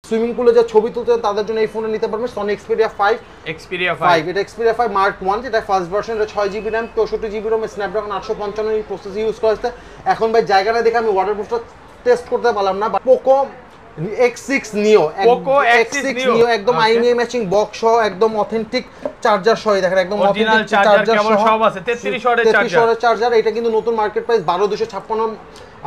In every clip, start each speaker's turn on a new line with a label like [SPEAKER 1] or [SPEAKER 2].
[SPEAKER 1] Swimming পুলে যে ছবি তুলতে তাদের জন্য এই ফোনটা নিতে পারবেন Sony Xperia 5 এটা Xperia 5 Mark 1 যেটা ফার্স্ট ভার্সন, এটা 6GB RAM 64GB ROM Snapdragon 855 এর প্রসেসর ইউজ করা হয়েছে। এখন ভাই জায়গাটা দেখে আমি ওয়াটারপ্রুফটা টেস্ট করতে পারলাম না, বাট Poco X6 Neo একদম আইএমআই ম্যাচিং বক্স সহ একদম অথেন্টিক চার্জার সহ, দেখেন একদম
[SPEAKER 2] অরিজিনাল চার্জার কেবল সব আছে 33 ওয়াটের
[SPEAKER 1] চার্জার। এটা কিন্তু নতুন মার্কেট প্রাইস 12256,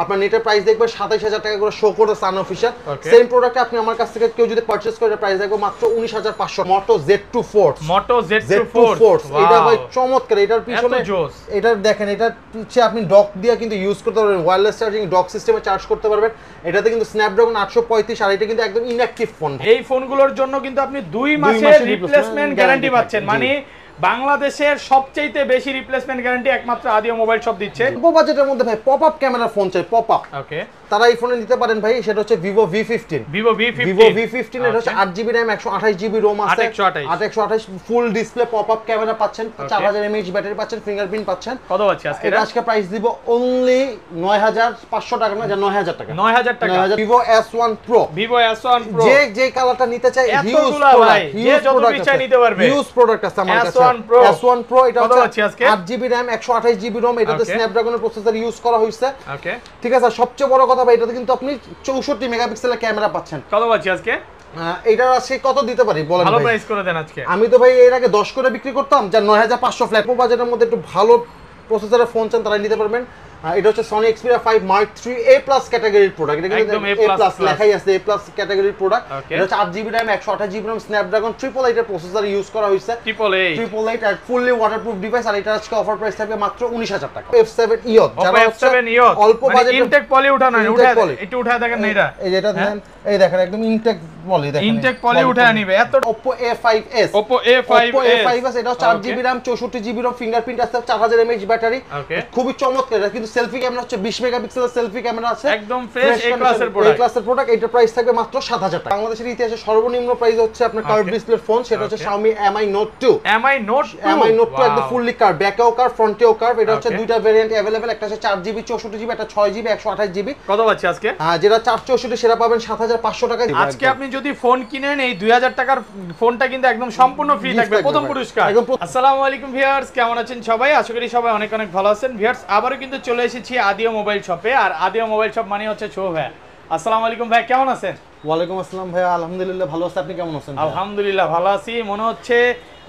[SPEAKER 1] আপনার নেটের প্রাইস দেখবেন 27000 টাকা করে শো করে সান অফিশিয়াল। সেম প্রোডাক্ট আপনি আমার কাছ থেকে কেউ যদি পারচেজ করে প্রাইস দেখবো মাত্র 19500। Moto Z2 Force এটা ভাই চমৎকার। এটার পিছনে এটা দেখেন, এটা হচ্ছে আপনি ডক দিয়ে কিন্তু ইউজ করতে পারবেন, ওয়্যারলেস চার্জিং ডক সিস্টেমে চার্জ করতে পারবেন। এটাতে কিন্তু স্ন্যাপড্রাগন 835 আর এটা কিন্তু একদম ইনঅ্যাকটিভ ফোন।
[SPEAKER 2] এই ফোনগুলোর জন্য কিন্তু আপনি 2 মাসের রিপ্লেসমেন্ট গ্যারান্টি পাচ্ছেন, মানে বাংলাদেশের সবচেয়ে বেশি রিপ্লেসমেন্ট গ্যারান্টি একমাত্র আদিও মোবাইল শপ দিচ্ছে।
[SPEAKER 1] অল্প বাজেটের মধ্যে ভাই পপ আপ ক্যামেরা ফোন চাই, পপ আপ, ওকে, তারা এই ফোনে নিতে পারেন ভাই। সেটা হচ্ছে Vivo V15 এটা হচ্ছে 8GB RAM 128GB ROM আছে, 828 full display pop up camera পাচ্ছেন, 4000 mAh ব্যাটারি পাচ্ছেন, ফিঙ্গারপ্রিন্ট পাচ্ছেন।
[SPEAKER 2] কত আছে আজকে?
[SPEAKER 1] এটা আজকে প্রাইস দিব অনলি 9500 টাকা, না 9000 টাকা।
[SPEAKER 2] 9000 টাকা।
[SPEAKER 1] Vivo S1 Pro যে কালারটা নিতে চাই, হিউজ প্রোডাক্ট,
[SPEAKER 2] যে যত ইচ্ছা নিতে পারবে,
[SPEAKER 1] হিউজ প্রোডাক্ট আছে আমার কাছে। S1 Pro এটা হচ্ছে 8GB RAM 128GB ROM, এটাতে স্ন্যাপড্রাগনের প্রসেসর ইউজ করা হয়েছে, ওকে, ঠিক আছে। সবচেয়ে বড় কথা ভাই, এটাতে কিন্তু আপনি 64 মেগাপিক্সেলের ক্যামেরা পাচ্ছেন।
[SPEAKER 2] কত আছে আজকে?
[SPEAKER 1] এইটার আজকে কত দিতে পারি বলেন?
[SPEAKER 2] ভালো প্রাইস করে দেন আজকে।
[SPEAKER 1] আমি তো ভাই এর আগে 10 করে বিক্রি করতাম, যা 9500 ফ্ল্যাট বাজেটের মধ্যে একটু ভালো প্রসেসরের ফোন চান তারা নিতে পারবেন। এটা হচ্ছে Sony Xperia 5 Mark 3 A+ ক্যাটাগরির প্রোডাক্ট, এটা কিন্তু A+ লেখাই আছে, A+ ক্যাটাগরির প্রোডাক্ট। এটা হচ্ছে 8GB RAM 128GB ROM Snapdragon 888 এর প্রসেসর ইউজ করা হয়েছে, 888 আর ফুললি ওয়াটারপ্রুফ ডিভাইস। আর এটা আজকে অফার প্রাইস থাকবে মাত্র 19000 টাকা। F7 EOS যারা অল্প বাজেট,
[SPEAKER 2] ইনটেক পলি উঠানো না, উঠায় একটু উঠায় দেখেন না, এটা
[SPEAKER 1] এই যেটা দেখেন, এই দেখেন একদম ইনটেক পলি, দেখেন
[SPEAKER 2] ইনটেক পলি উঠায় নিবে এত।
[SPEAKER 1] Oppo A5s এটা 4GB RAM 64GB ROM fingerprint আছে, 4000 mAh ব্যাটারি, খুবই চমৎকার। এটা কিন্তু সেলফি ক্যামেরা হচ্ছে 20 মেগাপিক্সেলের সেলফি ক্যামেরা আছে,
[SPEAKER 2] একদম ফ্রেশ এ ক্লাসের
[SPEAKER 1] প্রোডাক্ট। এটা প্রাইস থাকবে মাত্র 7000 টাকা। বাংলাদেশের ইতিহাসে সর্বনিম্ন প্রাইস হচ্ছে আপনার কার্ভ ডিসপ্লে ফোন, সেটা হচ্ছে Xiaomi Mi Note 2 একদম ফুললি কার্ভ, ব্যাকেও কার্ভ ফ্রন্টেও কার্ভ। এটা হচ্ছে দুইটা ভেরিয়েন্ট अवेलेबल, একটা হচ্ছে 4GB 64GB, একটা 6GB 128GB।
[SPEAKER 2] কত আছে আজকে?
[SPEAKER 1] যেটা 464 সেটা পাবেন 7500 টাকা।
[SPEAKER 2] আজকে আপনি যদি ফোন কিনেন এই 2000 টাকার ফোনটা কিন্তু একদম সম্পূর্ণ ফ্রি থাকবে, প্রথম পুরস্কার। আসসালামু আলাইকুম ভিউয়ার্স, কেমন আছেন সবাই? আশা করি সবাই অনেক অনেক ভালো আছেন। ভিউয়ার্স, আবারো কিন্তু চলে এসেছি আদিও মোবাইল শপে, আর আদিও মোবাইল শপ মানে হচ্ছে শো ভাই। আসসালামু আলাইকুম ভাই, কেমন আছেন?
[SPEAKER 1] ওয়ালাইকুম আসসালাম ভাই, আলহামদুলিল্লাহ ভালো আছি, আপনি কেমন আছেন?
[SPEAKER 2] আলহামদুলিল্লাহ ভালো আছি। মনে হচ্ছে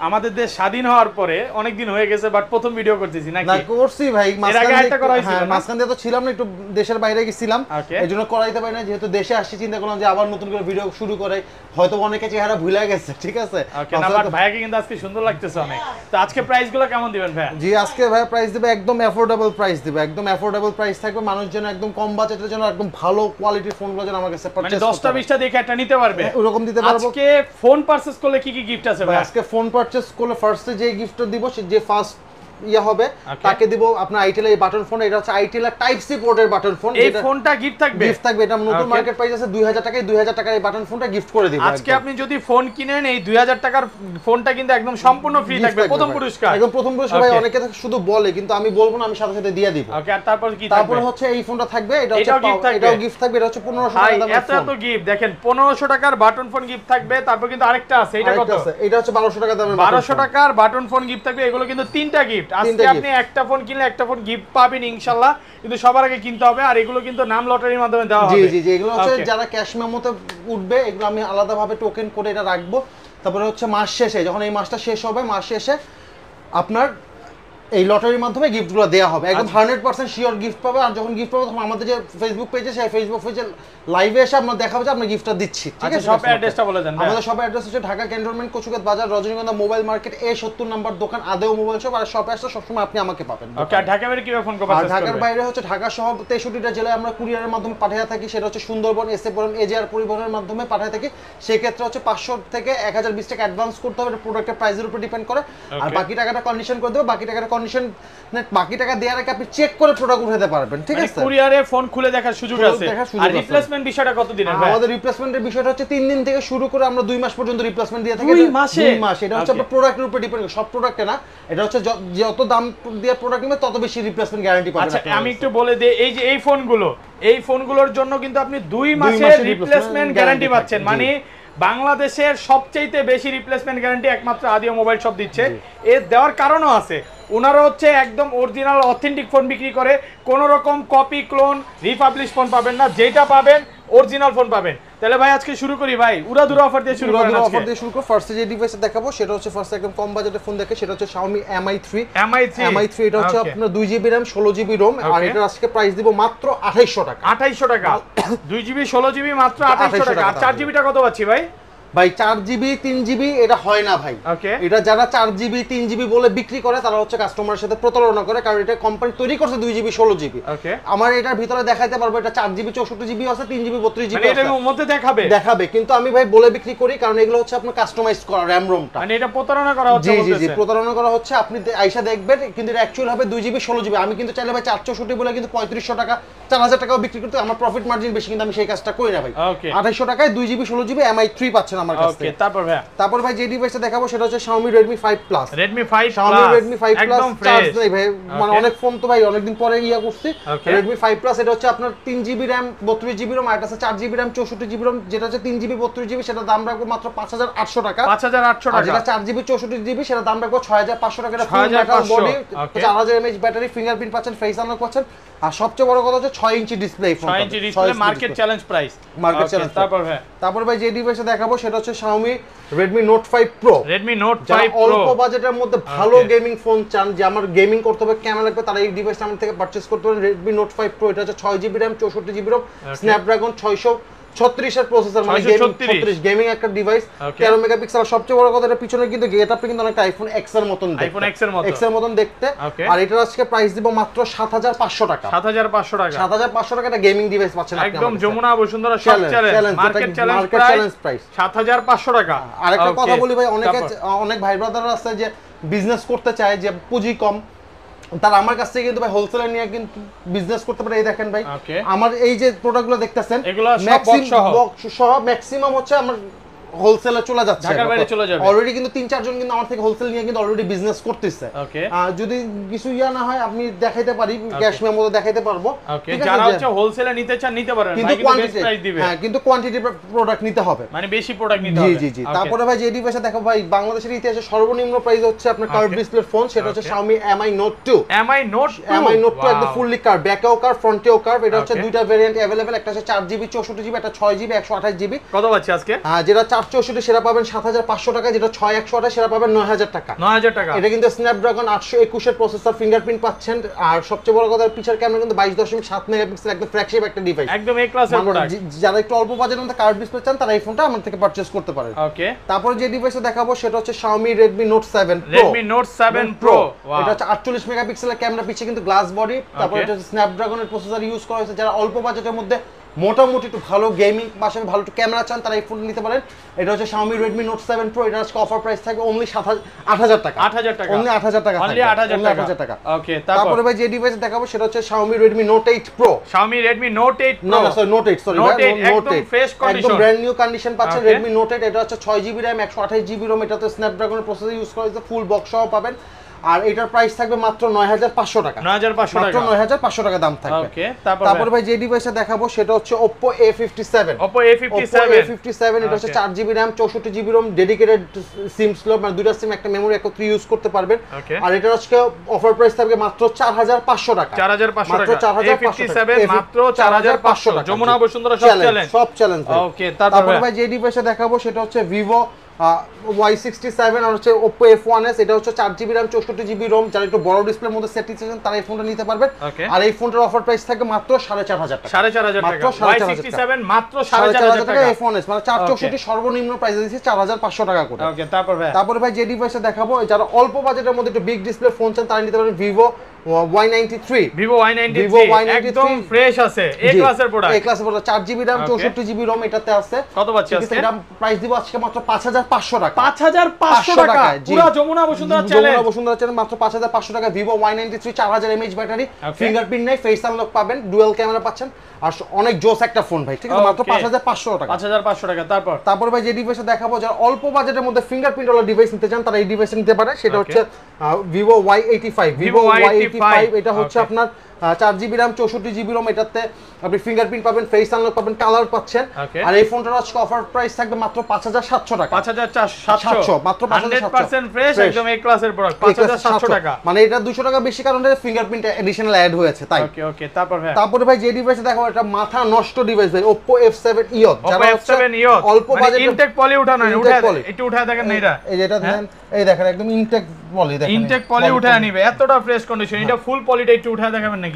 [SPEAKER 2] আমাদের দেশ স্বাধীন হওয়ার পরে অনেক দিন হয়ে গেছে, বাট প্রথম ভিডিও করতেছি নাকি?
[SPEAKER 1] না করছি ভাই, মাঝখান দিয়ে তো ছিলাম না, একটু দেশের বাইরে গেছিলাম, এইজন্য করাইতে পারি না। যেহেতু দেশে আসছি, চিন্তা করলাম যে আবার নতুন করে ভিডিও শুরু করে, হয়তো অনেকে চেহারা ভুলে গেছে, ঠিক আছে।
[SPEAKER 2] ভাইয়াকে কিন্তু আজকে সুন্দর লাগতেছে অনেক। তো আজকে প্রাইসগুলো কেমন দিবেন ভাই?
[SPEAKER 1] জি আজকে ভাই প্রাইস দিবে একদম অ্যাফোর্ডেবল প্রাইস দিবে, একদম অ্যাফোর্ডেবল প্রাইস থাকবে। মানুষ যেন একদম কম বাজেটের জন্য একদম ভালো কোয়ালিটির ফোনগুলো যেন আমার কাছে পারচেজ করতে,
[SPEAKER 2] 10টা 20টা দেখে একটা নিতে পারবে,
[SPEAKER 1] এরকম দিতে পারবো।
[SPEAKER 2] আজকে ফোন পারচেজ করলে কি কি গিফট আছে ভাই?
[SPEAKER 1] আজকে ফোন পারচেজ করলে ফার্স্ট যে গিফটটা দিব, যে ফার্স্ট ইয়া হবে তাকে দিব আপনার আইটেল এই বাটন ফোন। এটা হচ্ছে আইটেল টাইপ সি পোর্টের বাটন ফোন,
[SPEAKER 2] এই ফোনটা গিফট থাকবে।
[SPEAKER 1] এটা নতুন মার্কেট প্রাইস আছে 2000 টাকায়, 2000 টাকায় এই বাটন ফোনটা গিফট করে দিব।
[SPEAKER 2] আজকে আপনি যদি ফোন কিনেন এই 2000 টাকার ফোনটা কিন্তু একদম সম্পূর্ণ ফ্রি থাকবে, প্রথম পুরস্কার।
[SPEAKER 1] একদম প্রথম পুরস্কার ভাই, অনেকে শুধু বলে কিন্তু আমি বলবো না, আমি সাথে সাথে দিয়ে দিব।
[SPEAKER 2] ওকে, আর তারপর কি থাকবে?
[SPEAKER 1] তারপর হচ্ছে এই ফোনটা থাকবে, এটাও গিফট থাকবে। এটা হচ্ছে 1500 টাকা দামের ফোন।
[SPEAKER 2] এত গিফট দেখেন, 1500 টাকার বাটন ফোন গিফট থাকবে। তারপর কিন্তু আরেকটা আছে, এটা কত?
[SPEAKER 1] এটা হচ্ছে 1200 টাকা দামের
[SPEAKER 2] 1200 টাকার বাটন ফোন গিফট থাকবে। এগুলো কিন্তু তিনটা গিফট। আজকে আপনি একটা ফোন কিনলে একটা ফোন গিফট পাবেন ইনশাআল্লাহ, কিন্তু সবার আগে কিনতে হবে। আর এগুলো কিন্তু নাম লটারির মাধ্যমে দেওয়া হবে।
[SPEAKER 1] জি এগুলো হচ্ছে যারা ক্যাশ মেমোতে উঠবে, এগুলো আমি আলাদাভাবে টোকেন করে এটা রাখবো। তারপরে হচ্ছে মাস শেষে, যখন এই মাসটা শেষ হবে, মাস শেষে আপনার এই লটারির মাধ্যমে গিফটগুলো দেওয়া হবে, একদম 100% শিওর গিফট পাবে। আর যখন গিফট পাবে তখন আমাদের যে ফেসবুক পেজে, সেই ফেসবুক পেজে লাইভে এসে আমরা দেখাবো যে আমরা গিফটটা দিচ্ছি, ঠিক আছে।
[SPEAKER 2] শপের অ্যাড্রেসটা বলে দেন।
[SPEAKER 1] আমাদের শপের অ্যাড্রেস হচ্ছে ঢাকা ক্যান্টনমেন্ট, কচুকাত বাজার, রজনীগন্ধা মোবাইল মার্কেট, A70 নম্বর দোকান, আদেও মোবাইল শপ। আর শপে আসলে সবসময় আপনি আমাকে পাবেন।
[SPEAKER 2] ওকে, আর ঢাকার বাইরে কিভাবে ফোন করবেন?
[SPEAKER 1] আর ঢাকার বাইরে হচ্ছে ঢাকা সহ 63টা জেলায় আমরা কুরিয়ারের মাধ্যমে পাঠিয়ে থাকি। সেটা হচ্ছে সুন্দরবন, এসএফ, এজিআর পরিবহনের মাধ্যমে পাঠিয়ে থাকি। সেই ক্ষেত্রে হচ্ছে 500 থেকে 1020 টাকা অ্যাডভান্স করতে হবে, প্রোডাক্টের প্রাইসের উপর ডিপেন্ড করে। আর বাকি টাকাটা কন্ডিশন করে দেবো, বাকি টাকাটা কন্ডিশন বাকি টাকা দেওয়ার আগে আপনি চেক করে প্রোডাক্ট উঠাতে পারবেন, ঠিক আছে?
[SPEAKER 2] কুরিয়ারে ফোন খুলে দেখার সুযোগ আছে। আর রিপ্লেসমেন্ট বিষয়টা কত দিনের ভাই?
[SPEAKER 1] আমাদের রিপ্লেসমেন্টের বিষয়টা হচ্ছে 3 দিন থেকে শুরু করে আমরা 2 মাস পর্যন্ত রিপ্লেসমেন্ট দিয়ে থাকি।
[SPEAKER 2] 2 মাসে?
[SPEAKER 1] 2 মাস। এটা হচ্ছে আপনার প্রোডাক্টের উপর ডিপেন্ড করে, সব প্রোডাক্টে না। এটা হচ্ছে যত দাম দিয়ে প্রোডাক্ট নেবে তত বেশি রিপ্লেসমেন্ট গ্যারান্টি পাবেন।
[SPEAKER 2] আচ্ছা আমি একটু বলে দেই, এই যে এই ফোনগুলোর জন্য কিন্তু আপনি 2 মাসের রিপ্লেসমেন্ট গ্যারান্টি পাচ্ছেন। মানে বাংলাদেশের সবচেয়ে বেশি রিপ্লেসমেন্ট গ্যারান্টি একমাত্র আদিও মোবাইল শপ দিচ্ছে। এর দেওয়ার কারণও আছে, ওনারা হচ্ছে একদম অরিজিনাল অথেন্টিক ফোন বিক্রি করে, কোনো রকম কপি ক্লোন রিপাবলিশ ফোন পাবেন না, যেটা পাবেন অরিজিনাল ফোন পাবেন। তাহলে ভাই আজকে শুরু করি ভাই, উড়াধুরা অফার দিয়ে শুরু করেন। আজকে
[SPEAKER 1] অফার দিয়ে শুরু করব। ফার্স্টে যে ডিভাইসটা দেখাবো সেটা হচ্ছে ফার্স্টে একদম কম বাজেটের ফোন দেখে, সেটা হচ্ছে Xiaomi Mi 3 এটা হচ্ছে আপনার 2GB RAM 16GB ROM আর এটা আজকে প্রাইস দিব মাত্র 2800 টাকা।
[SPEAKER 2] 2800 টাকা 2GB 16GB মাত্র 2800 টাকা। আর 4GB টা কত পাচ্ছি ভাই?
[SPEAKER 1] ভাই 4GB 3GB এটা হয় না ভাই। এটা যারা 4GB 3GB বলে বিক্রি করে তারা হচ্ছে কাস্টমারের সাথে প্রতারণা করে, কারণ এটা কোম্পানি তৈরি করছে 2GB 16GB। আমার এটার ভিতরে দেখাইতে পারবো এটা 4GB 64GB আছে, 3GB 32GB
[SPEAKER 2] মানে এটার মধ্যে দেখাবে,
[SPEAKER 1] কিন্তু আমি ভাই বলে বিক্রি করি কারণ এগুলো হচ্ছে আপনার কাস্টমাইজ করা RAM ROMটা।
[SPEAKER 2] মানে এটা প্রতারণা করা হচ্ছে।
[SPEAKER 1] জি প্রতারণা করা হচ্ছে। আপনি আইসা দেখবেন কিন্তু এটা অ্যাকচুয়াল হবে 2GB 16GB। আমি কিন্তু চাইলে ভাই 464 বলে কিন্তু 3500 টাকা 4000 টাকাও বিক্রি করতে আমার প্রফিট মার্জিন বেশি, কিন্তু আমি সেই কাজটা করি না ভাই। 2800 টাকায় 2GB 16GB Mi 3 পাচ্ছেন আমার কাছ থেকে। তারপর ভাই যে ডিভাইসটা দেখাবো সেটা হচ্ছে Xiaomi Redmi 5 Plus।
[SPEAKER 2] Redmi 5
[SPEAKER 1] Plus charge নাই ভাই, মানে অনেক ফোন তো ভাই অনেকদিন পরে করছি। Redmi 5 Plus এটা হচ্ছে আপনার 3GB RAM 32GB ROM আর এটা আছে 4GB RAM 64GB ROM। যেটা হচ্ছে 3GB 32GB সেটা দাম রাখবো মাত্র 5800 টাকা।
[SPEAKER 2] 5800 টাকা।
[SPEAKER 1] আর যেটা 4GB 64GB সেটা দাম রাখবো 6500 টাকা। এটা ফুল metal body, 4000 mAh battery, fingerprint পাচ্ছেন, ফেস আনলক পাচ্ছেন, আর সবচেয়ে বড় কথা হচ্ছে 6 inch display.
[SPEAKER 2] 6 inch display, market challenge price.
[SPEAKER 1] তারপর ভাই যে ডিভাইসটা দেখাবো সেটা হচ্ছে Xiaomi Redmi Note 5 Pro।
[SPEAKER 2] Redmi Note 5 Pro
[SPEAKER 1] অল্প বাজেটের মধ্যে ভালো গেমিং ফোন চান, যে আমার গেমিং করতে হবে, ক্যামেরা লাগবে, তারা এই ডিভাইসটা আমার থেকে পারচেজ করতে পারেন। Redmi Note 5 Pro এটা হচ্ছে 6GB RAM 64GB ROM, Snapdragon 636 এর প্রসেসর, মানে 36 গেমিং একটা ডিভাইস, 13 মেগাপিক্সেল। সবচেয়ে বড় কথা এটা পিছনে কিন্তু গেটআপটা কিন্তু অনেকটা আইফোন X এর মতন দেখতে,
[SPEAKER 2] আইফোন X এর মতন
[SPEAKER 1] দেখতে। আর এটার আজকে প্রাইস দিব মাত্র 7500 টাকা।
[SPEAKER 2] 7500 টাকা
[SPEAKER 1] 7500 টাকা এটা গেমিং ডিভাইস পাচ্ছেন আপনি
[SPEAKER 2] একদম যমুনা বসুন্ধরা সব চ্যালেঞ্জ, মার্কেট চ্যালেঞ্জ প্রাইস 7500 টাকা।
[SPEAKER 1] আরেকটা কথা বলি ভাই, অনেক ভাই ব্রাদাররা আছে যে বিজনেস করতে চায়, যে পুঁজি কম, তারা আমার কাছ থেকে কিন্তু ভাই হোলসেলার নিয়ে কিন্তু বিজনেস করতে পারে। এই দেখেন ভাই আমার এই যে প্রোডাক্টগুলো দেখতেছেন
[SPEAKER 2] এগুলো সব বক্স
[SPEAKER 1] সহ ম্যাক্সিমাম হচ্ছে আমার হোলসেলে চলে যাচ্ছে,
[SPEAKER 2] ঢাকার বাইরে চলে যাবে।
[SPEAKER 1] অলরেডি কিন্তু 3-4 জন কিন্তু আমার থেকে হোলসেল নিয়ে কিন্তু অলরেডি বিজনেস করতেছে। যদি কিছু না হয় আপনি দেখাইতে পারি, ক্যাশ মেমোতে দেখাইতে পারবো।
[SPEAKER 2] ঠিক আছে, যারা হচ্ছে হোলসেলে নিতে চান নিতে পারেন,
[SPEAKER 1] কিন্তু কোয়ান্টিটি প্রাইস দিবে। হ্যাঁ, কিন্তু কোয়ান্টিটি প্রোডাক্ট নিতে হবে,
[SPEAKER 2] মানে বেশি প্রোডাক্ট নিতে হবে।
[SPEAKER 1] জি। তারপরে ভাই যে ডিভাইসটা দেখো ভাই, বাংলাদেশের ইতিহাসে সর্বনিম্ন প্রাইস হচ্ছে আপনার কার্ভ ডিসপ্লে ফোন, সেটা হচ্ছে Xiaomi Mi Note 2।
[SPEAKER 2] Mi Note 2
[SPEAKER 1] একদম ফুললি কার্ভ, ব্যাকেও কার্ভ, ফ্রন্টেও কার্ভ। এটা হচ্ছে দুইটা ভেরিয়েন্ট अवेलेबल, একটা হচ্ছে 4GB 64GB, একটা 6GB 128GB।
[SPEAKER 2] কত পাচ্ছি আজকে?
[SPEAKER 1] যেটা 464 সেটা পাবেন 7500 টাকা, যেটা 6128 সেটা পাবেন 9000 টাকা।
[SPEAKER 2] 9000 টাকা।
[SPEAKER 1] এটা কিন্তু স্ন্যাপড্রাগন 821 এর প্রসেসর, ফিঙ্গারপ্রিন্ট পাচ্ছেন, আর সবচেয়ে বড় কথা পিছনের ক্যামেরা কিন্তু 22.7 মেগাপিক্সেল, একদম ফ্ল্যাগশিপ একটা ডিভাইস,
[SPEAKER 2] একদম এ ক্লাসের প্রোডাক্ট।
[SPEAKER 1] যারা একটু অল্প বাজেটের মধ্যে কার্ভ ডিসপ্লে চান তারা এই ফোনটা আমার থেকে পারচেজ করতে পারেন।
[SPEAKER 2] ওকে,
[SPEAKER 1] তারপর যে ডিভাইসটা দেখাবো সেটা হচ্ছে Xiaomi Redmi Note 7 Pro।
[SPEAKER 2] Redmi Note 7 Pro
[SPEAKER 1] এটা হচ্ছে 48 মেগাপিক্সেলের ক্যামেরা, পিছে কিন্তু গ্লাস বডি, তারপর এটা স্ন্যাপড্রাগনের প্রসেসর ইউজ করা হয়েছে। যারা অল্প বাজেটের মধ্যে মোটামুটি একটু ভালো গেমিং পাশাপাশি ভালো একটু ক্যামেরা চান তারা এই ফোন নিতে পারেন। এটা হচ্ছে Xiaomi Redmi Note 7 Pro। এটা আজকে অফার প্রাইস থাকবে only 8000 টাকা।
[SPEAKER 2] 8000 টাকা,
[SPEAKER 1] only 8000 টাকা,
[SPEAKER 2] only 8000 টাকা। ওকে,
[SPEAKER 1] তারপরে ভাই যে ডিভাইস দেখাবো সেটা হচ্ছে Xiaomi Redmi Note 8 Pro।
[SPEAKER 2] Xiaomi Redmi Note 8 Pro,
[SPEAKER 1] না সরি Note 8, সরি
[SPEAKER 2] একদম ফ্রেশ কন্ডিশন,
[SPEAKER 1] একদম ব্র্যান্ড নিউ কন্ডিশন পাচ্ছেন Redmi Note 8। এটা হচ্ছে 6GB RAM 128GB ROM, এটাতে স্ন্যাপড্রাগনের প্রসেসর ইউজ করা হয়েছে, ফুল বক্স সহ পাবেন। আর এটার প্রাইস থাকবে মাত্র 9500 টাকা।
[SPEAKER 2] 9500 টাকা,
[SPEAKER 1] মাত্র 9500 টাকা দাম থাকবে।
[SPEAKER 2] ওকে,
[SPEAKER 1] তারপর ভাই যে ডিভাইসটা দেখাবো সেটা হচ্ছে Oppo A57।
[SPEAKER 2] Oppo A57
[SPEAKER 1] এটা হচ্ছে 4GB RAM 64GB ROM, dedicated সিম স্লট, মানে দুইটা সিম একটা মেমরি একত্রে ইউজ করতে পারবেন। আর এটা আজকে অফার প্রাইস থাকবে মাত্র 4500 টাকা।
[SPEAKER 2] 4500 টাকা, A57 মাত্র
[SPEAKER 1] 4500 টাকা।
[SPEAKER 2] যমুনা বসুন্ধরা সব চ্যালেঞ্জ। ওকে,
[SPEAKER 1] তারপর ভাই যে ডিভাইসটা দেখাবো সেটা হচ্ছে Vivo Y67 আর হচ্ছে Oppo F1s। এটা হচ্ছে 4GB RAM 64GB ROM। যারা একটু বড় ডিসপ্লের মধ্যে সেট নিতে চান তারা এই ফোনটা নিতে পারবেন। আর এই ফোনটার অফার প্রাইস থাকে মাত্র 4500 টাকা।
[SPEAKER 2] 4500 টাকা, Y67 মাত্র 4500 টাকা।
[SPEAKER 1] F1s মানে 464 সর্বনিম্ন প্রাইস দিয়েছে 4500 টাকা করে।
[SPEAKER 2] ওকে, তারপর ভাই
[SPEAKER 1] যে ডিভাইসটা দেখাবো, যারা অল্প বাজেটের মধ্যে একটু বিগ ডিসপ্লে ফোন চান তারা নিতে পারেন Vivo Y93
[SPEAKER 2] Vivo Y93 একদম ফ্রেশ আছে এ ক্লাসের প্রোডাক্ট।
[SPEAKER 1] এ ক্লাসের product 4GB RAM 64GB ROM এটাতে আছে।
[SPEAKER 2] কত পাচ্ছি আজকে?
[SPEAKER 1] এটা প্রাইস দিব আজকে মাত্র 5500 টাকা।
[SPEAKER 2] 5500 টাকা পুরো যমুনা বসুন্ধরা চ্যানেল।
[SPEAKER 1] যমুনা বসুন্ধরা চ্যানেল মাত্র 5500 টাকা। Vivo Y93 4000 mAh battery, fingerprint নাই, ফেস আনলক পাবেন, ডুয়াল ক্যামেরা পাচ্ছেন আর অনেক জোস একটা ফোন ভাই, ঠিক আছে? মাত্র 5500 টাকা।
[SPEAKER 2] 5500 টাকা।
[SPEAKER 1] তারপর ভাই যে ডিভাইসটা দেখাবো, যারা অল্প বাজেটের মধ্যে ফিঙ্গারপ্রিন্ট ওয়ালা ডিভাইস নিতে চান তারা এই ডিভাইসটা নিতে পারে। সেটা হচ্ছে Vivo Y85। Vivo Y85 এটা হচ্ছে আপনার 4GB RAM 64GB ROM, এটাতে আপনি ফিঙ্গারপ্রিন্ট পাবেন, ফেস আনলক পাবেন, কালার পাচ্ছেন। আর এই ফোনটার আজকে অফার প্রাইস থাকবে মাত্র 5700 টাকা।
[SPEAKER 2] 5700
[SPEAKER 1] মাত্র
[SPEAKER 2] 100% ফ্রেশ একদম এ ক্লাসের প্রোডাক্ট। 5700 টাকা
[SPEAKER 1] মানে এটা 200 টাকা বেশি কারণে ফিঙ্গারপ্রিন্ট এডিশনাল অ্যাড হয়েছে তাই।
[SPEAKER 2] ওকে
[SPEAKER 1] তারপরে ভাই যে ডিভাইসটা দেখাবো এটা মাথা নষ্ট ডিভাইস ভাই, Oppo F7 EOS।
[SPEAKER 2] যারা F7 EOS
[SPEAKER 1] অল্প বাজেটে
[SPEAKER 2] ইনটেক পলি উঠানো একটু উঠায় দেখেন না এটা।
[SPEAKER 1] এই যেটা দেখেন, এই দেখেন একদম ইনটেক পলি, দেখেন
[SPEAKER 2] ইনটেক পলি উঠায় নিবে, এতটা ফ্রেশ কন্ডিশন। এটা ফুল পলিটা একটু উঠায় দেখাবেন নাকি?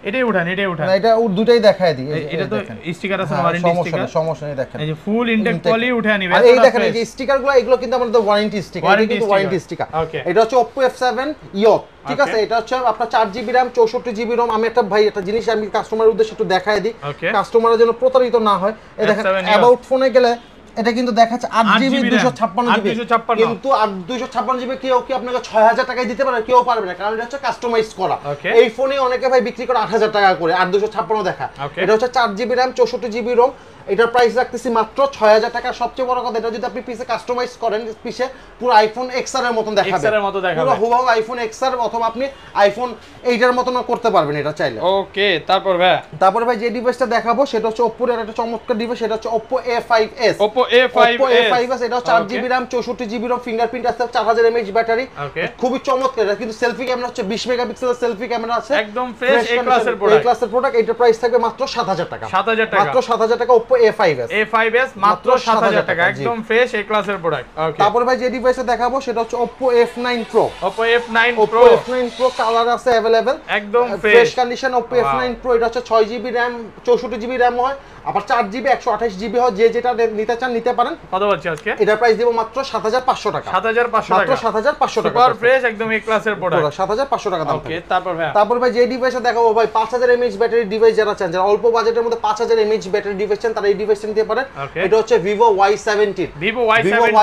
[SPEAKER 2] এটাই উঠান
[SPEAKER 1] না, এটা দুটাই দেখায় দিই।
[SPEAKER 2] এটা তো স্টিকার আছে, ওয়ারেন্টি স্টিকার,
[SPEAKER 1] সমস্যা নেই। দেখেন
[SPEAKER 2] এই যে ফুল ইনটেক পলি উঠায় নিবে।
[SPEAKER 1] আর এই দেখেন এই যে স্টিকারগুলো, এগুলো কিন্তু আমাদের ওয়ারেন্টি স্টিকার, এটা কিন্তু ওয়ারেন্টি স্টিকার। এটা হচ্ছে Oppo F7 EOS, ঠিক আছে? এটা হচ্ছে আপনার 4GB RAM 64GB ROM। আমি একটা ভাই একটা জিনিস আমি কাস্টমারের উদ্দেশ্যে একটু দেখায় দিই, কাস্টমাররা যেন প্রতারিত না হয়। এই দেখেন অ্যাবাউট ফোনে গেলে এটা কিন্তু দেখাচ্ছে 8GB 256GB, কিন্তু 256GB কেউ কি আপনাকে 6000 টাকায় দিতে পারে? কেউ পারবে না, কারণ এটা হচ্ছে কাস্টমাইজ করা। এই ফোনে অনেকে ভাই বিক্রি করে 8000 টাকা করে, আর 256 দেখা। এটা হচ্ছে 4GB RAM 64GB ROM, এটার প্রাইস রাখতেছি মাত্র 6000 টাকা। সবচেয়ে বড় কথা, এটা যদি আপনি পিছে কাস্টমাইজ করেন, পিছে পুরো আইফোন XR এর মতন দেখাবে, পুরো হুবহু আইফোন XR, অথবা আপনি আইফোন 8 এর মতন করতে পারবেন এটা চাইলে।
[SPEAKER 2] ওকে, তারপর
[SPEAKER 1] ভাই যে ডিভাইসটা দেখাবো সেটা হচ্ছে Oppo এর একটা চমৎকার ডিভাইস, সেটা হচ্ছে Oppo A5s।
[SPEAKER 2] Oppo A5s
[SPEAKER 1] এটা 4GB RAM 64GB ROM, fingerprint আছে, 4000 mAh ব্যাটারি, খুবই চমৎকার। এটা কিন্তু সেলফি ক্যামেরা হচ্ছে 20 মেগাপিক্সেলের সেলফি ক্যামেরা আছে,
[SPEAKER 2] একদম ফ্রেশ এ ক্লাসের প্রোডাক্ট।
[SPEAKER 1] এটার প্রাইস থাকবে মাত্র 7000 টাকা। মাত্র 7000 টাকা Oppo
[SPEAKER 2] A5s মাত্র 7000 টাকা, একদম ফ্রেশ এ ক্লাসের প্রোডাক্ট। ওকে,
[SPEAKER 1] তারপর ভাই যে ডিভাইসটা দেখাবো সেটা হচ্ছে Oppo F9 Pro।
[SPEAKER 2] Oppo F9
[SPEAKER 1] Pro colour আছে अवेलेबल,
[SPEAKER 2] একদম
[SPEAKER 1] fresh condition. Oppo F9 Pro এটা হচ্ছে 6GB RAM 64GB RAM হয়, আবার 4GB 128GB হয়, যে যেটা নিতে চান নিতে পারেন।
[SPEAKER 2] কত পাচ্ছি আজকে?
[SPEAKER 1] এটার প্রাইস দেব মাত্র 7500 টাকা।
[SPEAKER 2] 7500
[SPEAKER 1] টাকা, মাত্র 7500 টাকা।
[SPEAKER 2] সুপার ফ্রেশ একদম এ ক্লাসের প্রোডাক্ট,
[SPEAKER 1] 7500 টাকা দাম।
[SPEAKER 2] ওকে, তারপর ভাই
[SPEAKER 1] যে ডিভাইসটা দেখাবো ভাই 5000 mAh ব্যাটারি ডিভাইস, যারা চান, যারা অল্প বাজেটের মধ্যে 5000 mAh ব্যাটারি ডিভাইস চান, তারা এই ডিভাইসটা নিতে পারেন। এটা হচ্ছে Vivo Y17।
[SPEAKER 2] Vivo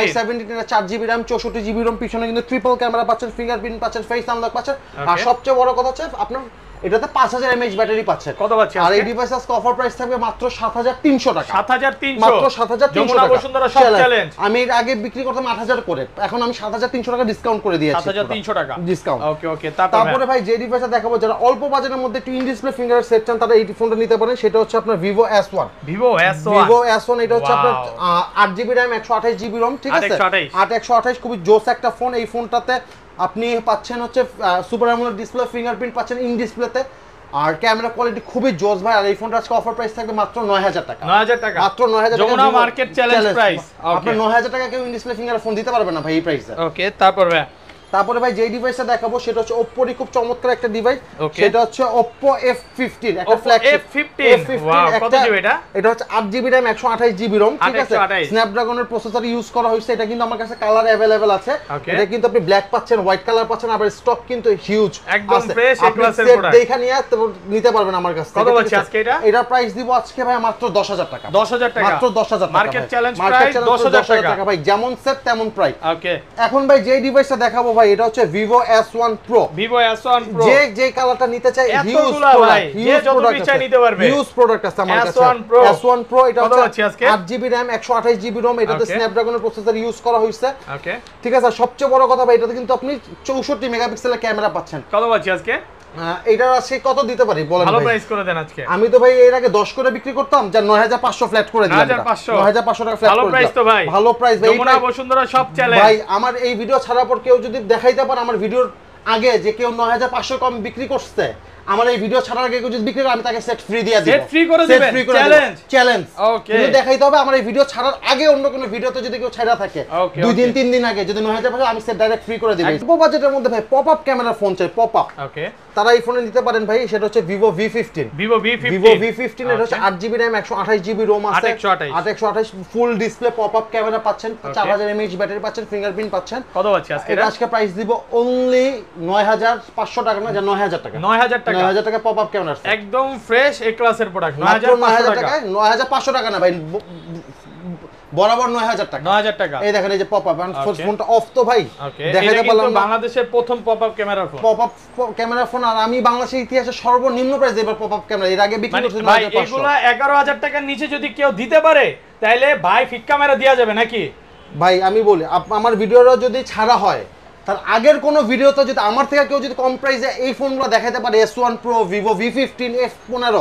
[SPEAKER 2] Y17
[SPEAKER 1] এটা 4GB RAM 64GB ROM, পিছনে কিন্তু ট্রিপল ক্যামেরা পাচ্ছেন, ফিঙ্গারপ্রিন্ট পাচ্ছেন, ফেস আনলক পাচ্ছেন, আর সবচেয়ে বড় কথা হচ্ছে আপনার এটাতে 5000 mAh ব্যাটারি পাচ্ছেন।
[SPEAKER 2] কত পাচ্ছেন?
[SPEAKER 1] আর এই ডিভাইস আজকে অফার প্রাইস থাকবে মাত্র 7300 টাকা।
[SPEAKER 2] 7300,
[SPEAKER 1] মাত্র 7300 টাকা।
[SPEAKER 2] বসুন্ধরা সব চ্যালেঞ্জ।
[SPEAKER 1] আমি এর আগে বিক্রি করতাম 8000 করে, এখন আমি 7300 টাকা ডিসকাউন্ট করে দিয়েছি।
[SPEAKER 2] 7300 টাকা
[SPEAKER 1] ডিসকাউন্ট।
[SPEAKER 2] ওকে,
[SPEAKER 1] তারপরে ভাই যে ডিভাইসটা দেখাবো, যারা অল্প বাজেটের মধ্যে একটু ইন ডিসপ্লে ফিঙ্গার সেট চান, তারা এই ফোনটা নিতে পারেন। সেটা হচ্ছে আপনার Vivo S1।
[SPEAKER 2] Vivo S1
[SPEAKER 1] এটা হচ্ছে আপনার 8GB RAM 128GB ROM, ঠিক আছে? 128 খুবই জোস একটা ফোন। এই ফোনটাতে আপনি পাচ্ছেন হচ্ছে সুপার অ্যামোলেড ডিসপ্লে, ফিঙ্গারপ্রিন্ট পাচ্ছেন ইন ডিসপ্লেতে, আর ক্যামেরা কোয়ালিটি খুবই জোস ভাই। আর এই ফোনটা আজকে অফার প্রাইস থাকবে মাত্র 9000 টাকা।
[SPEAKER 2] 9000 টাকা,
[SPEAKER 1] মাত্র 9000 টাকা,
[SPEAKER 2] যমুনা মার্কেট চ্যালেঞ্জ প্রাইস।
[SPEAKER 1] আপনি 9000 টাকা কেউ ইন ডিসপ্লে ফিঙ্গার ফোন দিতে পারবে না ভাই এই প্রাইসে।
[SPEAKER 2] ওকে,
[SPEAKER 1] তারপরে ভাই যে ডিভাইসটা দেখাবো সেটা হচ্ছে Oppo এর খুব চমৎকার একটা ডিভাইস, সেটা হচ্ছে Oppo F15, একটা ফ্ল্যাগশিপ।
[SPEAKER 2] ওয়াও, কত জিবি এটা?
[SPEAKER 1] এটা হচ্ছে 8GB RAM 128GB ROM, ঠিক আছে? স্ন্যাপড্রাগনের প্রসেসর ইউজ করা হয়েছে। এটা কিন্তু আমার কাছে কালার अवेलेबल আছে। এটা কিন্তু আপনি ব্ল্যাক পাচ্ছেন, হোয়াইট কালার পাচ্ছেন, আবার স্টক কিন্তু হিউজ,
[SPEAKER 2] একদম ফ্রেশ এ ক্লাসের প্রোডাক্ট।
[SPEAKER 1] দেখা নিয়ে নিতে পারবেন আমার কাছে।
[SPEAKER 2] কত পাচ্ছি আজকে এটা?
[SPEAKER 1] এটা প্রাইস দিব আজকে ভাই মাত্র 10000 টাকা।
[SPEAKER 2] 10000 টাকা,
[SPEAKER 1] মাত্র 10000 টাকা।
[SPEAKER 2] মার্কেট চ্যালেঞ্জ প্রাইস 10000 টাকা
[SPEAKER 1] ভাই, যেমন সেট তেমন প্রাইস।
[SPEAKER 2] ওকে,
[SPEAKER 1] এখন ভাই যে ডিভাইসটা দেখাবো ভাই এটা হচ্ছে Vivo S1 Pro। যে কালারটা নিতে চাই, হিউজ প্রোডাক্ট, হিউজ প্রোডাক্ট নিতে পারবে, হিউজ প্রোডাক্ট আছে আমার কাছে। S1 Pro এটা হচ্ছে 8GB RAM 128GB ROM, এটাতে স্ন্যাপড্রাগনের প্রসেসর ইউজ করা হয়েছে। ওকে, ঠিক আছে? সবচেয়ে বড় কথা ভাই, এটাতে কিন্তু আপনি 64 মেগাপিক্সেলের ক্যামেরা পাচ্ছেন।
[SPEAKER 2] কত পাচ্ছি আজকে?
[SPEAKER 1] এটার আজকে কত দিতে পারি বলেন?
[SPEAKER 2] ভালো প্রাইস করে দেন আজকে।
[SPEAKER 1] আমি তো ভাই এর আগে 10 করে বিক্রি করতাম, যা 9500 ফ্ল্যাট করে দিলাম। 9500 টাকা ফ্ল্যাট করে দিলাম। ভালো প্রাইস তো ভাই, ভালো প্রাইস ভাই।
[SPEAKER 2] যমুনা বসুন্ধরা সব চ্যালেঞ্জ
[SPEAKER 1] ভাই। আমার এই ভিডিও ছাড়ার পর কেউ যদি দেখাইতে পারে আমার ভিডিওর আগে যে কেউ 9500 কম বিক্রি করছে, আমার এই ভিডিও ছাড়ার আগে কেউ যদি বিক্রি করে আমি তাকে সেট ফ্রি দিয়ে দিব।
[SPEAKER 2] সেট ফ্রি করে দিবেন,
[SPEAKER 1] চ্যালেঞ্জ।
[SPEAKER 2] ওকে,
[SPEAKER 1] কিন্তু দেখাইতে হবে আমার এই ভিডিও ছাড়ার আগে অন্য কোনো ভিডিওতে যদি কেউ ছাড়া থাকে 2 দিন 3 দিন আগে যদি 9000 আমি সেট ডাইরেক্ট ফ্রি করে দিব। অল্প বাজেটের মধ্যে ভাই পপ আপ ক্যামেরা ফোন চাই, পপ আপ।
[SPEAKER 2] ওকে,
[SPEAKER 1] তারা এই ফোনে নিতে পারেন ভাই, সেটা হচ্ছে Vivo V15।
[SPEAKER 2] Vivo V15
[SPEAKER 1] এর হচ্ছে 8GB RAM 128GB ROM আছে, 828 full display pop up camera পাচ্ছেন, 4000 mAh ব্যাটারি পাচ্ছেন, ফিঙ্গারপ্রিন্ট পাচ্ছেন।
[SPEAKER 2] কত পাচ্ছি আজকে?
[SPEAKER 1] এটা আজকে প্রাইস দিব অনলি 9500 টাকা, না 9000 টাকা। 9000 টাকা পপ আপ ক্যামেরা,
[SPEAKER 2] একদম ফ্রেশ এ ক্লাসের প্রোডাক্ট।
[SPEAKER 1] 9000 টাকা, 9500 টাকা না ভাই, বরাবর 9000 টাকা।
[SPEAKER 2] 9000 টাকা।
[SPEAKER 1] এই দেখেন এই যে পপ আপ, ফোনটা অফ তো ভাই দেখাইতে পারলাম না।
[SPEAKER 2] বাংলাদেশের প্রথম pop up camera phone,
[SPEAKER 1] pop up camera phone. আর আমি বাংলাদেশের ইতিহাসে সর্বনিম্ন প্রাইস দেব পপ আপ ক্যামেরা। এর আগে বিক্রি করতে 9500।
[SPEAKER 2] এগুলা 11000 টাকার নিচে যদি কেউ দিতে পারে তাহলে ভাই ফিট ক্যামেরা দেয়া যাবে নাকি?
[SPEAKER 1] ভাই আমি বলি আমার ভিডিওটা যদি ছাড়া হয়, তার আগের কোনো ভিডিওতে যদি আমার থেকে কেউ যদি কম প্রাইসে এই ফোনগুলো দেখাতে পারে, S1 Pro, Vivo V15, F15,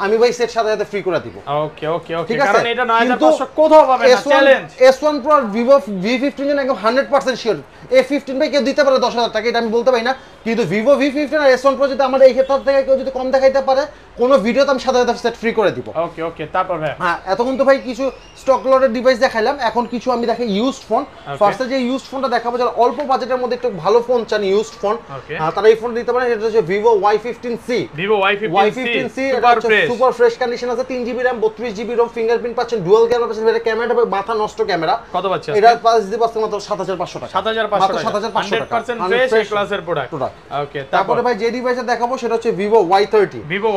[SPEAKER 1] আমি ভাই সেট সাথে সাথে ফ্রি করে দিব।
[SPEAKER 2] ওকে ওকে ওকে, কারণ এটা 9500 কোথাও পাবে না। চ্যালেঞ্জ
[SPEAKER 1] S1 Pro আর Vivo V15 এর একদম 100% শিওর। A15 ভাই কেউ দিতে পারে 10000 টাকা, এটা আমি বলতে পারি না, কিন্তু Vivo V15 আর S1 Pro যদি আমার এই ক্ষেত্র থেকে কেউ যদি কম দেখাইতে পারে কোনো ভিডিওতে, আমি সাথে সাথে সেট ফ্রি করে দিব।
[SPEAKER 2] ওকে ওকে, তারপর ভাই
[SPEAKER 1] হ্যাঁ, এতক্ষণ তো ভাই কিছু স্টক লটের ডিভাইস দেখাইলাম, এখন কিছু আমি দেখাই ইউজড ফোন। ফার্স্টে যে ইউজড ফোনটা দেখাবো, যারা অল্প বাজেটের মধ্যে একটু ভালো ফোন চান ইউজড ফোন, তারা এই ফোন দিতে পারেন। এটা হচ্ছে Vivo Y15C।
[SPEAKER 2] Vivo Y15C
[SPEAKER 1] super fresh condition আছে, 3GB RAM 32GB ROM, fingerprint পাচ্ছেন, ডুয়াল ক্যামেরা পাচ্ছেন। এটা ক্যামেরাটা মাথা নষ্ট ক্যামেরা।
[SPEAKER 2] কত পাচ্ছি
[SPEAKER 1] এটা প্রাইস দিব আজকে মাত্র 7500 টাকা।
[SPEAKER 2] 7500 টাকা,
[SPEAKER 1] 7500 টাকা
[SPEAKER 2] 100% ফ্রেশ এই ক্লাসের প্রোডাক্ট। ওকে,
[SPEAKER 1] তারপরে ভাই যে ডিভাইসটা দেখাবো সেটা হচ্ছে Vivo Y30।
[SPEAKER 2] Vivo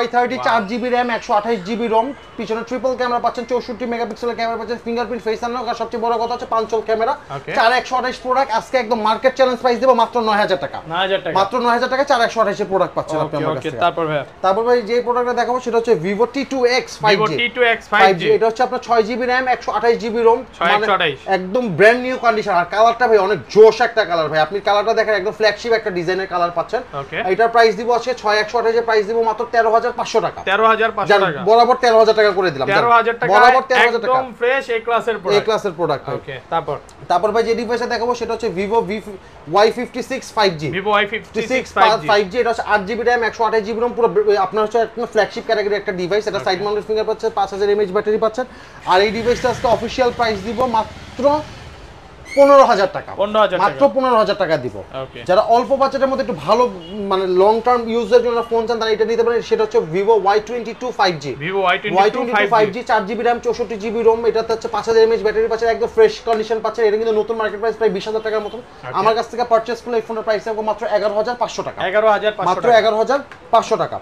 [SPEAKER 1] Y30 4GB RAM 128GB ROM, পিছনে ট্রিপল ক্যামেরা পাচ্ছেন, 64 মেগাপিক্সেলের ক্যামেরা পাচ্ছেন, ফিঙ্গারপ্রিন্ট, ফেস আনলক, আর সবচেয়ে বড় কথা হচ্ছে 5 ক্যামেরা, 4128 প্রোডাক্ট। আজকে একদম মার্কেট চ্যালেঞ্জ প্রাইস দেব মাত্র 9000 টাকা।
[SPEAKER 2] 9000 টাকা,
[SPEAKER 1] মাত্র 9000 টাকা 4128 এর প্রোডাক্ট পাচ্ছেন আপনি আমার কাছে। তারপর ভাই যে প্রোডাক্টটা দেখাবো সেটা হচ্ছে Vivo T2X 5G। এটা হচ্ছে আপনার 6GB RAM 128GB ROM, মানে একদম ব্র্যান্ড নিউ কন্ডিশন। আর কালারটা ভাই অনেক জোশ একটা কালার ভাই, আপনি কালারটা দেখেন, একদম ফ্ল্যাগশিপ একটা ডিজাইনের কালার পাচ্ছেন। এটার প্রাইস দিব আজকে 6128 এর প্রাইস দিব মাত্র 13500 টাকা।
[SPEAKER 2] 13500 টাকা,
[SPEAKER 1] বরাবর 13000 টাকা করে দিলাম।
[SPEAKER 2] 13000 টাকা,
[SPEAKER 1] বরাবর 13000 টাকা,
[SPEAKER 2] একদম ফ্রেশ এই ক্লাসের প্রোডাক্ট।
[SPEAKER 1] ওকে, তারপর ভাই যে ডিভাইসটা দেখাবো সেটা হচ্ছে Vivo Y56 5G।
[SPEAKER 2] Vivo Y56
[SPEAKER 1] 5G, এটা হচ্ছে 8GB RAM 128GB ROM, পুরো আপনার হচ্ছে একটা ফ্ল্যাগশিপ ক্যাটাগরি একটা ডিভাইস। এটা সাইড মাউন্টেড ফিঙ্গার পাচ্ছেন, 5000 mAh ব্যাটারি পাচ্ছেন। আর এই ডিভাইসটা আজকে অফিশিয়াল প্রাইস দিব মাত্র 15000 টাকা। মাত্র 15000 টাকা দিব। যারা অল্প বাজেটের মধ্যে একটু ভালো মানে লং টার্ম ইউজের জন্য ফোন চান, তারা এটা নিতে পারেন। সেটা হচ্ছে Vivo Y22 5G।
[SPEAKER 2] Vivo Y22 5G
[SPEAKER 1] 4GB RAM 64GB ROM, এটাতে হচ্ছে 5000 mAh ব্যাটারি পাচ্ছেন, একদম ফ্রেশ কন্ডিশন পাচ্ছেন। এটা কিন্তু নতুন মার্কেট প্রাইস প্রায় 20000 টাকার মতন। আমার কাছ থেকে পারচেজ করলে এই ফোনের প্রাইস হবে মাত্র 11500 টাকা।
[SPEAKER 2] 11500
[SPEAKER 1] মাত্র 11500 টাকা।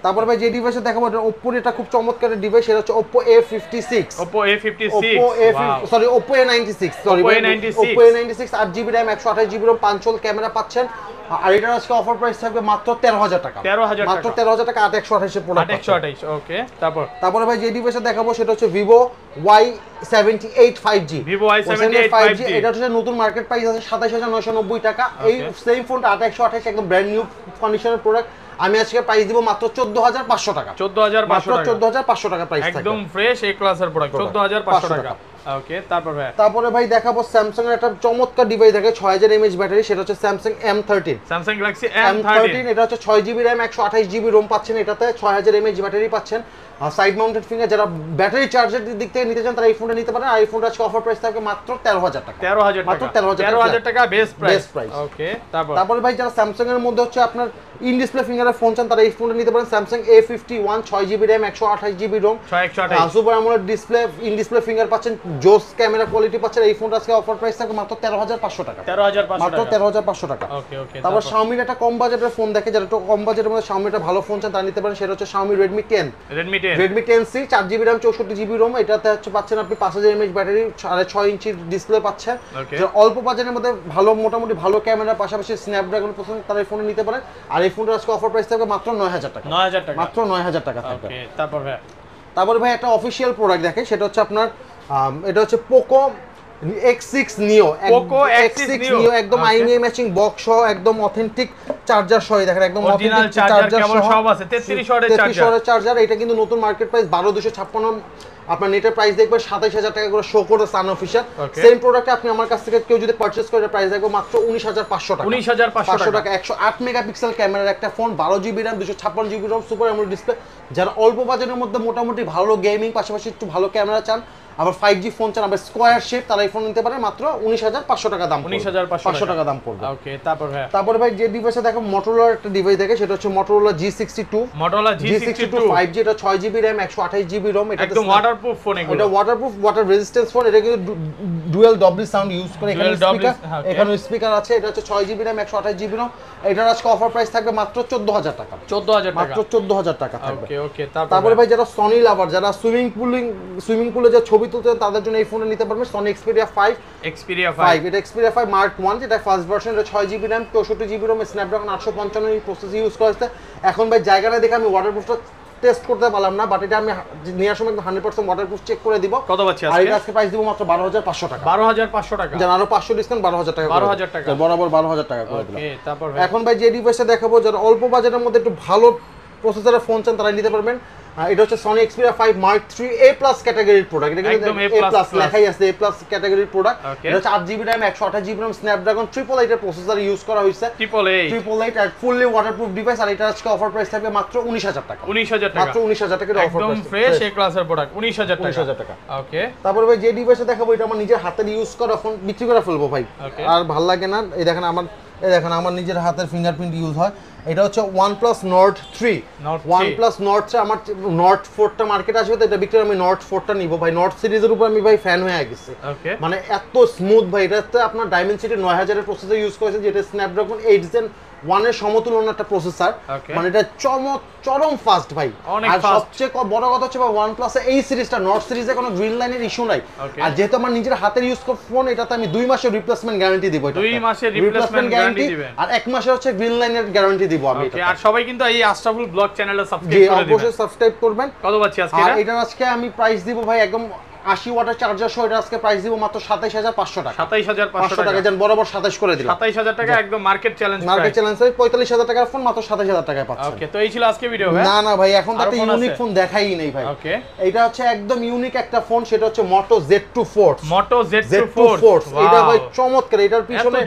[SPEAKER 1] তারপর ভাই যে ডিভাইসটা দেখাবো এটা Oppo, এটা খুব চমৎকার ডিভাইস। এটা হচ্ছে Oppo A56।
[SPEAKER 2] Oppo A56,
[SPEAKER 1] Oppo A96, Oppo A96 8GB RAM 128GB ROM, 5 camera পাচ্ছেন। আর এটার আজকে অফার প্রাইস থাকবে মাত্র 13000 টাকা। মাত্র 13000 টাকা, 828 এর প্রোডাক্ট।
[SPEAKER 2] 828। ওকে,
[SPEAKER 1] তারপর ভাই যে ডিভাইসটা দেখাবো সেটা হচ্ছে Vivo Y78 5G।
[SPEAKER 2] Vivo Y78 5G,
[SPEAKER 1] এটা হচ্ছে নতুন মার্কেট প্রাইস আছে 27990 টাকা। এই সেম ফোনটা 828 একদম ব্র্যান্ড নিউ কন্ডিশনের প্রোডাক্ট। আমি আজকে প্রাইস দিব মাত্র 14500 টাকা। 14500 টাকা প্রাইস থাকবে,
[SPEAKER 2] একদম ফ্রেশ এই ক্লাসের প্রোডাক্ট। 14500 টাকা। ওকে, তারপরে
[SPEAKER 1] ভাই দেখাবো স্যামসাং এর একটা চমৎকার ডিভাইস দেখে 6000 mAh ব্যাটারি। সেটা হচ্ছে Samsung M13।
[SPEAKER 2] Samsung Galaxy M13,
[SPEAKER 1] এটা হচ্ছে 6GB RAM 128GB ROM পাচ্ছেন, এটাতে 6000 mAh ব্যাটারি পাচ্ছেন। আর সাইড মাউন্টেড ফিঙ্গার, যারা ব্যাটারি চার্জের দিক থেকে নিতে চান তারা এই ফোনটা নিতে পারেন। আর এই ফোনটা আজকে অফার প্রাইস থাকবে মাত্র 13000 টাকা।
[SPEAKER 2] 13000
[SPEAKER 1] মাত্র
[SPEAKER 2] টাকা, 13000 টাকা বেস্ট প্রাইস।
[SPEAKER 1] ওকে, তারপরে ভাই যারা স্যামসাং এর মধ্যে হচ্ছে আপনার ইন ডিসপ্লে ফিঙ্গারের ফোন চান, তারা এই ফোনটা নিতে পারেন। Samsung A51 6GB RAM 128GB ROM, super AMOLED display, in display finger পাচ্ছেন, জোস ক্যামেরা কোয়ালিটি পাচ্ছেন। এই ফোনটা আজকে অফার প্রাইস থাকবে মাত্র 13500 টাকা। 13500 টাকা। তারপর Xiaomi একটা কম বাজেটের ফোন দেখে, যারা একটু কম বাজেটের মধ্যে Xiaomi একটা ভালো ফোন চান তারা নিতে পারেন। সেটা হচ্ছে Xiaomi Redmi 10। Redmi 10C 4GB RAM 64GB ROM, এটাতে হচ্ছে পাচ্ছেন আপনি 5000 mAh ব্যাটারি, 6.5 ইঞ্চি ডিসপ্লে পাচ্ছেন। যারা অল্প বাজেটের মধ্যে ভালো মোটামুটি ভালো ক্যামেরার পাশাপাশি স্ন্যাপড্রাগন পছন্দ, তারা এই ফোন নিতে পারেন। আর এই ফোনটার আজকে অফার প্রাইস থাকবে মাত্র 9000 টাকা। মাত্র 9000 টাকা থাকবে। তারপর ভাই একটা অফিশিয়াল প্রোডাক্ট দেখে, সেটা হচ্ছে আপনার এটা হচ্ছে Poco X6 Neo,
[SPEAKER 2] Poco X6 Neo
[SPEAKER 1] একদম আইএমআই ম্যাচিং বক্স সহ একদম অথেন্টিক চার্জার সহ দেখেন একদম
[SPEAKER 2] অরিজিনাল চার্জার কেবল সব আছে 33 ওয়াটের
[SPEAKER 1] চার্জার। এটা কিন্তু নতুন মার্কেট প্রাইস 12256। আপনার নেটের প্রাইস দেখবেন 27000 টাকা করে শো করে সান অফিশিয়াল। সেম প্রোডাক্ট আপনি আমার কাছ থেকে কেউ যদি পারচেজ করে প্রাইস দেখবো মাত্র 19500 টাকা।
[SPEAKER 2] 19500
[SPEAKER 1] টাকা। 108 মেগাপিক্সেল ক্যামেরার একটা phone, 12GB RAM, 256GB ROM, super AMOLED display. যারা অল্প বাজেটের মধ্যে মোটামুটি ভালো গেমিং পাশাপাশি একটু ভালো ক্যামেরা চান, আবার 5G ফোন চান, আবার স্কয়ার শেপ, তারা এই ফোন নিতে পারে মাত্র 19500 টাকা দাম।
[SPEAKER 2] 19500
[SPEAKER 1] টাকা দাম পড়বে।
[SPEAKER 2] ওকে,
[SPEAKER 1] তারপর ভাই যে ডিভাইসে দেখো মোটরোলার একটা ডিভাইস দেখে সেটা হচ্ছে Motorola G62।
[SPEAKER 2] Motorola G62
[SPEAKER 1] 5G, এটা 6GB RAM, 128GB ROM। এটা
[SPEAKER 2] একদম ওয়াটারপ্রুফ ফোন এগুলো।
[SPEAKER 1] এটা ওয়াটারপ্রুফ, ওয়াটার রেজিস্ট্যান্স ফোন। এটা কিন্তু ডুয়াল ডবল সাউন্ড ইউজ করে। এখানে স্পিকার আছে। এটা হচ্ছে 6GB RAM, 128GB ROM। এটার আজকে অফার প্রাইস থাকবে মাত্র 14000 টাকা।
[SPEAKER 2] 14000 টাকা,
[SPEAKER 1] মাত্র 14000 টাকা থাকবে।
[SPEAKER 2] ওকে।
[SPEAKER 1] তারপরে ভাই যারা সনি লাভার, যারা সুইমিং পুলে যে ছবি তুলতে তাদের জন্য এই ফোনটা নিতে পারবেন, সনি Xperia 5। এটা Xperia 5 Mark 1, যেটা ফার্স্ট ভার্সন। এটা 6GB RAM, 64GB ROM, Snapdragon 855 এই প্রসেসর ইউজ করেছে। এখন ভাই জায়গাটা দেখে আমি ওয়াটারপ্রুফটা টেস্ট করতে পারলাম না, বাট এটা আমি নেওয়ার সময় 100% ওয়াটারপ্রুফ চেক করে দিব।
[SPEAKER 2] কত পাচ্ছি
[SPEAKER 1] আজকে? আর এটা আজকে প্রাইস দিব মাত্র 12500 টাকা।
[SPEAKER 2] 12500 টাকা,
[SPEAKER 1] জান আরো 500 ডিসকাউন্ট, 12000 টাকা।
[SPEAKER 2] 12000 টাকা,
[SPEAKER 1] বরাবর 12000 টাকা করে দিলাম।
[SPEAKER 2] ওকে। তারপর
[SPEAKER 1] এখন ভাই যে ডিভাইসটা দেখাবো, যারা অল্প বাজেটের মধ্যে একটু ভালো প্রসেসরের ফোন চান তারা নিতে পারবেন। এটা হচ্ছে Sony Xperia 5 Mark 3 A+ ক্যাটাগরির প্রোডাক্ট। এটা কিন্তু A+ লেখাই আছে, A+ ক্যাটাগরির প্রোডাক্ট। এটা হচ্ছে 8GB RAM, 128GB ROM, Snapdragon 888 এর প্রসেসর ইউজ করা হয়েছে। 888 আর ফুললি ওয়াটারপ্রুফ ডিভাইস। আর এটা আজকে অফার প্রাইস থাকবে মাত্র 19000 টাকা।
[SPEAKER 2] 19000 টাকা,
[SPEAKER 1] মাত্র 19000 টাকা অফার প্রাইস।
[SPEAKER 2] একদম ফ্রেশ এ ক্লাসের প্রোডাক্ট, 19000
[SPEAKER 1] টাকা।
[SPEAKER 2] ওকে।
[SPEAKER 1] তারপর ভাই যে ডিভাইসটা দেখাবো এটা আমার নিজের হাতের ইউজ করা ফোন, বিক্রি করে ফেলবো ভাই, আর ভালো লাগে না। এই দেখেন আমার নিজের হাতের ফিঙ্গারপ্রিন্ট ইউজ হয়। এটা হচ্ছে OnePlus Nord 3। OnePlus Nord 3 আমার Nord 4টা মার্কেট আসবে, তো এটা বিক্রি আমি Nord 4টা নিব ভাই। Nord সিরিজের উপর আমি ভাই ফ্যান হয়ে গেছি। মানে এত স্মুথ ভাই। এটাতে আপনার Dimensity 9000 এর প্রসেসর ইউজ করেছে, যেটা Snapdragon 8 Gen 1 এর সমতুল্য একটা প্রসেসর। মানে এটা চরম ফাস্ট ভাই। আর সবচেয়ে বড় কথা হচ্ছে ভাই OnePlus এর এই সিরিজটা, Nord সিরিজে কোনো গ্রিন লাইনের ইস্যু নাই। আর যেহেতু আমার নিজের হাতের ইউজ করা ফোন, এটাতে আমি 2 মাসের রিপ্লেসমেন্ট গ্যারান্টি দিব।
[SPEAKER 2] 2 মাসের রিপ্লেসমেন্ট গ্যারান্টি দিবেন,
[SPEAKER 1] আর 1 মাসের হচ্ছে গ্রিন লাইনের গ্যারান্টি দিব আমি।
[SPEAKER 2] ওকে। আর সবাই কিন্তু এই আশরাফুল ব্লগ চ্যানেলটা সাবস্ক্রাইব করে দিবেন।
[SPEAKER 1] অবশ্যই সাবস্ক্রাইব করবেন।
[SPEAKER 2] কত পাচ্ছি আজকে?
[SPEAKER 1] আর এটার আজকে আমি প্রাইস দিব ভাই একদম 80 ওয়াটের চার্জার সহ। এটা আজকে প্রাইস দিব মাত্র 27500 টাকা।
[SPEAKER 2] 27500
[SPEAKER 1] টাকা। জান বরাবর 27 করে দিলাম।
[SPEAKER 2] 27000 টাকা, একদম মার্কেট চ্যালেঞ্জ।
[SPEAKER 1] 45000 টাকার ফোন মাত্র 27000 টাকায় পাচ্ছেন।
[SPEAKER 2] ওকে। তো এই ছিল আজকে ভিডিও ভাই।
[SPEAKER 1] না ভাই, এখন তো একটা ইউনিক ফোন দেখাই নাই ভাই।
[SPEAKER 2] ওকে।
[SPEAKER 1] এটা হচ্ছে একদম ইউনিক একটা ফোন, সেটা হচ্ছে Moto Z2 Force।
[SPEAKER 2] Moto Z2 Force,
[SPEAKER 1] এটা ভাই চমৎকার। এটার পিছনে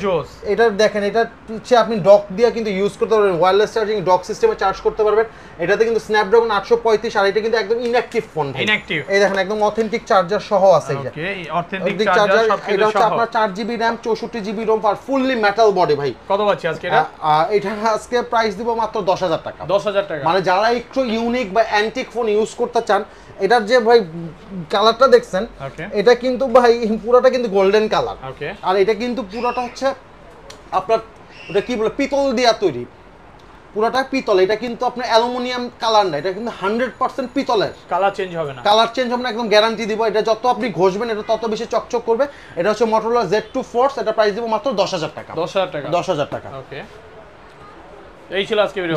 [SPEAKER 1] এটা দেখেন, এটা হচ্ছে আপনি ডক দিয়ে কিন্তু ইউজ করতে পারবেন, ওয়্যারলেস চার্জিং ডক সিস্টেমে চার্জ করতে পারবেন। এটাতে কিন্তু Snapdragon 835, আর এটা কিন্তু একদম ইনঅ্যাকটিভ ফোন। এই দেখেন একদম অথেন্টিক চার্জার সহ আছে।
[SPEAKER 2] ওকে, অথেন্টিক চার্জার সবকিছু
[SPEAKER 1] এটা হচ্ছে
[SPEAKER 2] সহ।
[SPEAKER 1] আপনার 4GB RAM, 64GB ROM আর ফুললি মেটাল বডি ভাই।
[SPEAKER 2] কত পাচ্ছি আজকে এটা?
[SPEAKER 1] এটা আজকে প্রাইস দিব মাত্র 10000 টাকা।
[SPEAKER 2] 10000 টাকা।
[SPEAKER 1] মানে যারা একটু ইউনিক বা অ্যান্টিক ফোন ইউজ করতে চান, এটার যে ভাই কালারটা দেখছেন, এটা কিন্তু ভাই পুরোটা কিন্তু গোল্ডেন কালার। আর এটা কিন্তু পুরোটা হচ্ছে আপনার ওটা কি বলে পিতল দিয়া তৈরি, পুরোটা পিতল। এটা কিন্তু আপনার অ্যালুমিনিয়াম কালার না, এটা কিন্তু 100% পিতলের।
[SPEAKER 2] কালার চেঞ্জ হবে না,
[SPEAKER 1] একদম গ্যারান্টি দিব। এটা যত আপনি ঘষবেন এটা তত বেশি চকচক করবে। এটা হচ্ছে Motorola Z2 Force। এটা প্রাইস দিব মাত্র 10000 টাকা।
[SPEAKER 2] 10000 টাকা।
[SPEAKER 1] 10000 টাকা।
[SPEAKER 2] ওকে, এই ছিল আজকে ভিডিও।